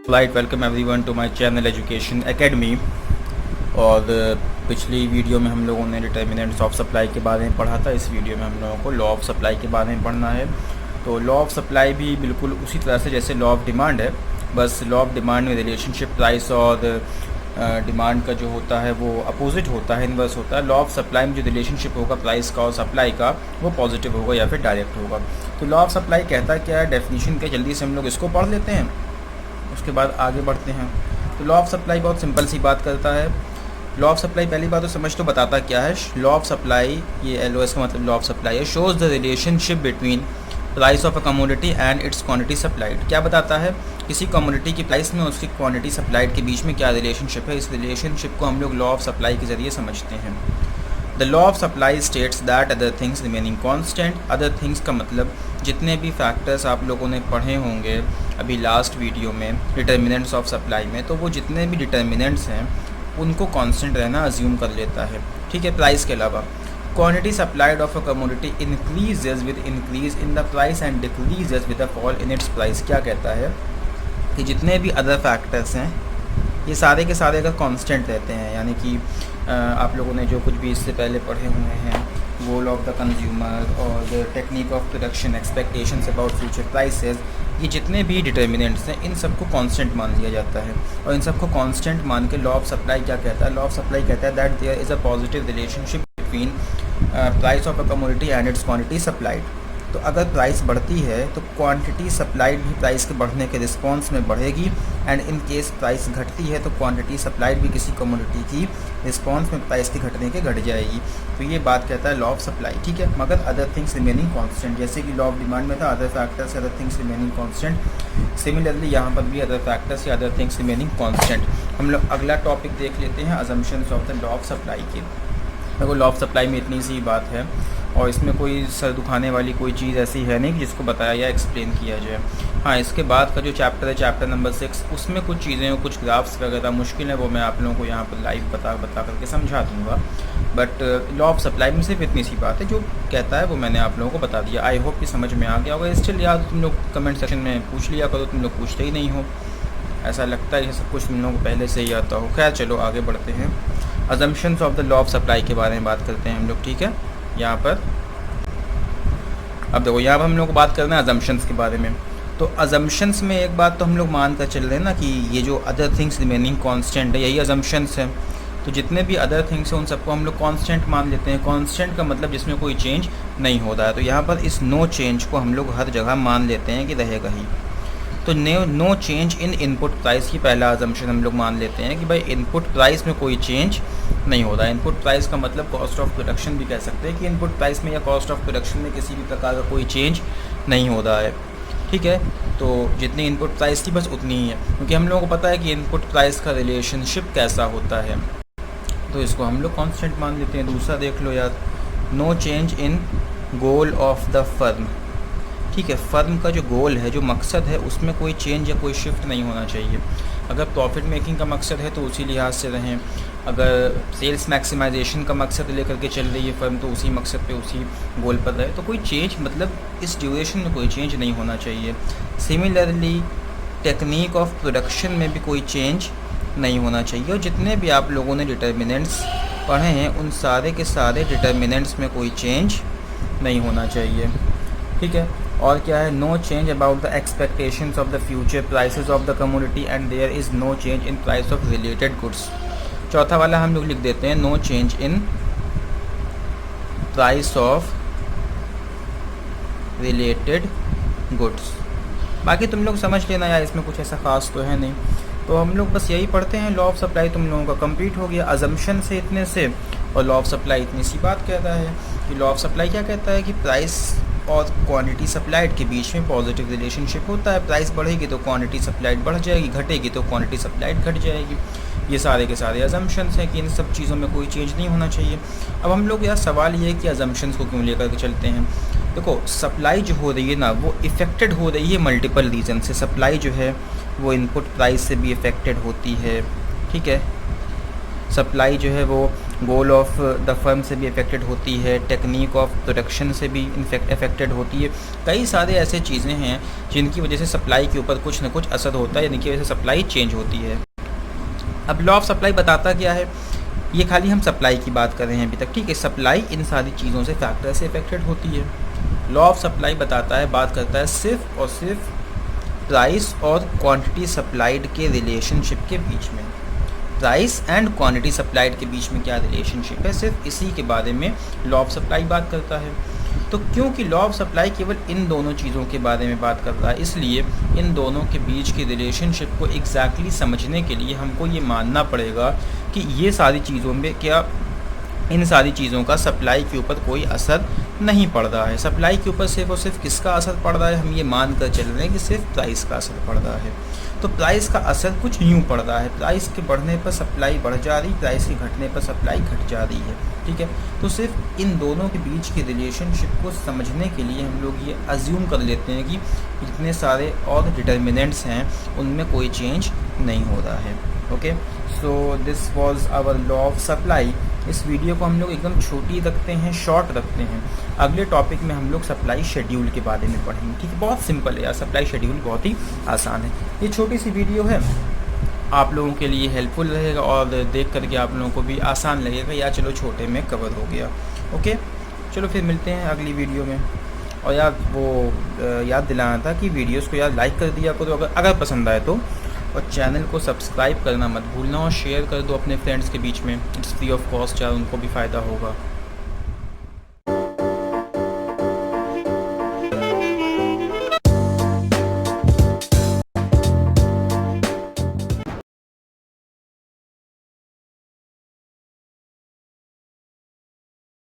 Right, welcome everyone to my channel education academy. और पिछली video में हम लोगों ने डिटर्मिनेंट्स ऑफ सप्लाई के बारे में पढ़ा था। इस वीडियो में हम लोगों को लॉ ऑफ सप्लाई के बारे में पढ़ना है। तो लॉ ऑफ सप्लाई भी बिल्कुल उसी तरह से जैसे लॉ ऑफ डिमांड है, बस लॉ ऑफ डिमांड में रिलेशनशिप प्राइस और डिमांड का जो होता है वो अपोजिट होता है, इनवर्स होता है। लॉ ऑफ सप्लाई में जो रिलेशनशिप होगा प्राइस का और सप्लाई का, वो पॉजिटिव होगा या फिर डायरेक्ट होगा। तो लॉ ऑफ सप्लाई कहता है क्या है, डेफिनेशन क्या, जल्दी से हम लोग इसको पढ़ लेते हैं, उसके बाद आगे बढ़ते हैं। तो लॉ ऑफ सप्लाई बहुत सिंपल सी बात करता है। लॉ ऑफ सप्लाई पहली बात तो समझ तो बताता क्या है। लॉ ऑफ सप्लाई, ये LOS का मतलब लॉ ऑफ सप्लाई है, shows the relationship between price of a commodity and its quantity supplied. क्या बताता है, किसी कमोडिटी की प्राइस में उसकी क्वांटिटी सप्लाइड के बीच में क्या रिलेशनशिप है। इस रिलेशनशिप को हम लोग लॉ ऑफ सप्लाई के ज़रिए समझते हैं। The law of supply states that other things remaining constant. Other things का मतलब जितने भी फैक्टर्स आप लोगों ने पढ़े होंगे अभी लास्ट वीडियो में डिटर्मिनेंट्स ऑफ सप्लाई में, तो वो जितने भी डिटर्मिनेंट्स हैं उनको कांस्टेंट रहना अज्यूम कर लेता है, ठीक है, प्राइस के अलावा। Quantity supplied of a commodity increases with increase in the price and decreases with the fall in its price. क्या कहता है कि जितने भी अदर फैक्टर्स हैं ये सारे के सारे अगर कांस्टेंट रहते हैं, यानी कि आप लोगों ने जो कुछ भी इससे पहले पढ़े हुए हैं, गोल ऑफ द कंज्यूमर और the technique of production, expectations about future prices, ये जितने भी डिटर्मिनेंट्स हैं इन सबको कांस्टेंट मान लिया जाता है। और इन सबको कांस्टेंट मान के लॉ ऑफ सप्लाई क्या कहता है, लॉ ऑफ सप्लाई कहता है that there is a positive relationship between price of a commodity and its quantity supplied. तो अगर प्राइस बढ़ती है तो क्वांटिटी सप्लाइड भी प्राइस के बढ़ने के रिस्पॉन्स में बढ़ेगी, एंड इन केस प्राइस घटती है तो क्वांटिटी सप्लाइड भी किसी कमोडिटी की रिस्पॉन्स में प्राइस के घटने के घट जाएगी। तो ये बात कहता है लॉ ऑफ सप्लाई, ठीक है। मगर अदर थिंग्स रिमेनिंग कांस्टेंट, जैसे कि लॉ ऑफ डिमांड में था other factors other things remaining constant, similarly यहाँ पर भी अदर फैक्टर्स या अदर थिंग्स रिमेनिंग कांस्टेंट। हम लोग अगला टॉपिक देख लेते हैं, assumptions of the law of supply के। देखो लॉ ऑफ सप्लाई में इतनी सी बात है और इसमें कोई सर दुखाने वाली कोई चीज़ ऐसी है नहीं कि जिसको बताया या एक्सप्लेन किया जाए। हाँ, इसके बाद का जो चैप्टर है, चैप्टर नंबर 6, उसमें कुछ चीज़ें, कुछ ग्राफ्स वगैरह मुश्किल है, वो मैं आप लोगों को यहाँ पर लाइव बता करके समझा दूँगा। बट लॉ ऑफ सप्लाई में सिर्फ इतनी सी बात है, जो कहता है वो मैंने आप लोगों को बता दिया। आई होप कि समझ में आ गया होगा। स्टिल यार तुम लोग कमेंट सेक्शन में पूछ लिया करो, तुम लोग पूछते ही नहीं हो, ऐसा लगता है कि सब कुछ तुम लोगों को पहले से ही आता हो। खैर चलो आगे बढ़ते हैं। Assumptions of the law of supply के बारे में बात करते हैं हम लोग, ठीक है। यहाँ पर अब देखो, यहाँ पर हम लोग को बात करना है अजम्पशंस के बारे में। तो अजम्पशंस में एक बात तो हम लोग मान कर चल रहे हैं ना कि ये जो अदर थिंग्स रिमेनिंग कांस्टेंट है, यही अजम्पशंस है। तो जितने भी अदर थिंग्स हैं उन सबको हम लोग कांस्टेंट मान लेते हैं। कांस्टेंट का मतलब जिसमें कोई चेंज नहीं हो रहा है। तो यहाँ पर इस नो चेंज को हम लोग हर जगह मान लेते हैं कि रहेगा ही। तो no change in input price की पहला अजम्पशन हम लोग मान लेते हैं कि भाई इनपुट प्राइस में कोई चेंज नहीं हो रहा है। इनपुट प्राइस का मतलब कॉस्ट ऑफ प्रोडक्शन भी कह सकते हैं कि इनपुट प्राइस में या कॉस्ट ऑफ प्रोडक्शन में किसी भी प्रकार का कोई चेंज नहीं हो रहा है, ठीक है। तो जितनी इनपुट प्राइस थी बस उतनी ही है, क्योंकि हम लोगों को पता है कि इनपुट प्राइस का रिलेशनशिप कैसा होता है, तो इसको हम लोग कांस्टेंट मान लेते हैं। दूसरा देख लो यार, no change in goal of the firm, ठीक है। फर्म का जो गोल है, जो मकसद है, उसमें कोई चेंज या कोई शिफ्ट नहीं होना चाहिए। अगर प्रॉफिट मेकिंग का मकसद है तो उसी लिहाज से रहें, अगर सेल्स मैक्सिमाइजेशन का मकसद लेकर के चल रही है फर्म तो उसी मकसद पे, उसी गोल पर रहे। तो कोई चेंज, मतलब इस ड्यूरेशन में कोई चेंज नहीं होना चाहिए। सिमिलरली टेक्निक ऑफ प्रोडक्शन में भी कोई चेंज नहीं होना चाहिए। और जितने भी आप लोगों ने डिटर्मिनेंट्स पढ़े हैं उन सारे के सारे डिटर्मिनेंट्स में कोई चेंज नहीं होना चाहिए, ठीक है। और क्या है, no change about the expectations of the future prices of the commodity and there is no change in price of related goods. चौथा वाला हम लोग लिख देते हैं, no change in price of related goods. बाकी तुम लोग समझ लेना यार, इसमें कुछ ऐसा खास तो है नहीं। तो हम लोग बस यही पढ़ते हैं। लॉ ऑफ सप्लाई तुम लोगों का कंप्लीट हो गया अजम्पशन से इतने से। और लॉ ऑफ सप्लाई इतनी सी बात कहता है कि लॉ ऑफ सप्लाई क्या कहता है कि प्राइस और क्वांटिटी सप्लाइड के बीच में पॉजिटिव रिलेशनशिप होता है। प्राइस बढ़ेगी तो क्वांटिटी सप्लाइड बढ़ जाएगी, घटेगी तो क्वांटिटी सप्लाइड घट जाएगी। ये सारे के सारे अजम्पशंस हैं कि इन सब चीज़ों में कोई चेंज नहीं होना चाहिए। अब हम लोग यार सवाल ये है कि अजम्पशंस को क्यों लेकर के चलते हैं। देखो सप्लाई जो हो रही है ना, वो इफ़ेक्टेड हो रही है मल्टीपल रीज़न से। सप्लाई जो है वो इनपुट प्राइस से भी इफ़ेक्टेड होती है, ठीक है। सप्लाई जो है वो गोल ऑफ द फर्म से भी अफेक्टेड होती है, टेक्निक ऑफ प्रोडक्शन से भी अफेक्टेड होती है। कई सारे ऐसे चीज़ें हैं जिनकी वजह से सप्लाई के ऊपर कुछ ना कुछ असर होता है, जिनकी वजह से सप्लाई चेंज होती है। अब लॉ ऑफ सप्लाई बताता क्या है, ये खाली हम सप्लाई की बात कर रहे हैं अभी तक, ठीक है। सप्लाई इन सारी चीज़ों से, फैक्टर से अफेक्टेड होती है। लॉ ऑफ सप्लाई बताता है, बात करता है सिर्फ और सिर्फ प्राइस और क्वांटिटी सप्लाइड के रिलेशनशिप के बीच में। प्राइस एंड क्वांटिटी सप्लाइड के बीच में क्या रिलेशनशिप है, सिर्फ इसी के बारे में लॉ ऑफ सप्लाई बात करता है। तो क्योंकि लॉ ऑफ सप्लाई केवल इन दोनों चीज़ों के बारे में बात कर रहा है, इसलिए इन दोनों के बीच की रिलेशनशिप को एग्जैक्टली समझने के लिए हमको ये मानना पड़ेगा कि ये सारी चीज़ों में क्या, इन सारी चीज़ों का सप्लाई के ऊपर कोई असर नहीं पड़ रहा है। सप्लाई के ऊपर सिर्फ और सिर्फ किसका असर पड़ रहा है, हम ये मान कर चल रहे हैं कि सिर्फ प्राइस का असर पड़ रहा है। तो प्राइस का असर कुछ यूँ पड़ रहा है, प्राइस के बढ़ने पर सप्लाई बढ़ जा रही, प्राइस के घटने पर सप्लाई घट जा रही है, ठीक है। तो सिर्फ इन दोनों के बीच की रिलेशनशिप को समझने के लिए हम लोग ये अज्यूम कर लेते हैं कि जितने सारे और डिटर्मिनेंट्स हैं उनमें कोई चेंज नहीं हो रहा है। Okay, so this was our law of supply. इस वीडियो को हम लोग एकदम छोटी रखते हैं, शॉर्ट रखते हैं। अगले टॉपिक में हम लोग सप्लाई शेड्यूल के बारे में पढ़ेंगे, ठीक है। बहुत सिंपल है यार, सप्लाई शेड्यूल बहुत ही आसान है। ये छोटी सी वीडियो है, आप लोगों के लिए हेल्पफुल रहेगा और देख करके आप लोगों को भी आसान लगेगा, या चलो छोटे में कवर हो गया। ओके, चलो फिर मिलते हैं अगली वीडियो में। और यार वो याद दिलाना था कि वीडियोस को यार लाइक कर दिया करो अगर पसंद आए तो, और चैनल को सब्सक्राइब करना मत भूलना, और शेयर कर दो अपने फ्रेंड्स के बीच में। इट्स फ्री ऑफ कॉस्ट यार, उनको भी फ़ायदा होगा।